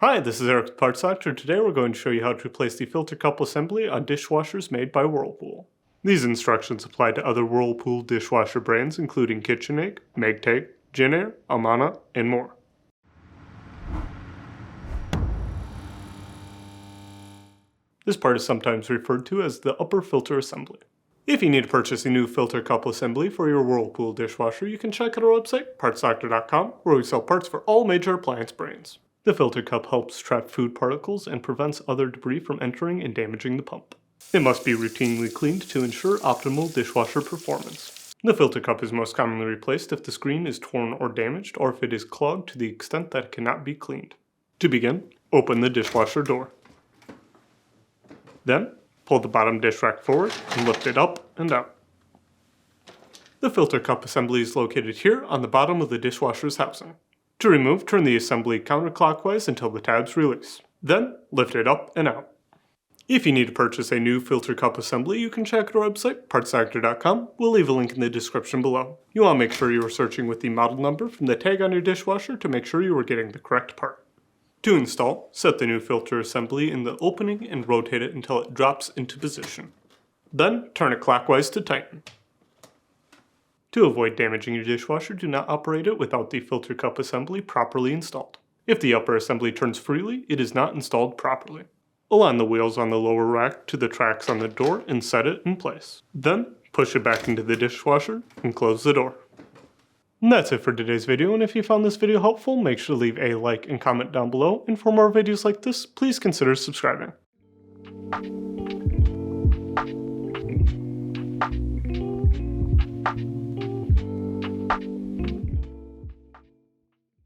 Hi, this is Eric's Parts Doctor. Today we're going to show you how to replace the filter cup assembly on dishwashers made by Whirlpool. These instructions apply to other Whirlpool dishwasher brands including KitchenAid, Maytag, Jenn-Air, Amana, and more. This part is sometimes referred to as the upper filter assembly. If you need to purchase a new filter cup assembly for your Whirlpool dishwasher, you can check out our website, partsdoctor.com, where we sell parts for all major appliance brands. The filter cup helps trap food particles and prevents other debris from entering and damaging the pump. It must be routinely cleaned to ensure optimal dishwasher performance. The filter cup is most commonly replaced if the screen is torn or damaged, or if it is clogged to the extent that it cannot be cleaned. To begin, open the dishwasher door. Then, pull the bottom dish rack forward and lift it up and out. The filter cup assembly is located here on the bottom of the dishwasher's housing. To remove, turn the assembly counterclockwise until the tabs release. Then, lift it up and out. If you need to purchase a new filter cup assembly, you can check out our website, partsdoctor.com. We'll leave a link in the description below. You want to make sure you are searching with the model number from the tag on your dishwasher to make sure you are getting the correct part. To install, set the new filter assembly in the opening and rotate it until it drops into position. Then, turn it clockwise to tighten. To avoid damaging your dishwasher, do not operate it without the filter cup assembly properly installed. If the upper assembly turns freely, it is not installed properly. Align the wheels on the lower rack to the tracks on the door and set it in place. Then, push it back into the dishwasher and close the door. And that's it for today's video, and if you found this video helpful, make sure to leave a like and comment down below, and for more videos like this, please consider subscribing.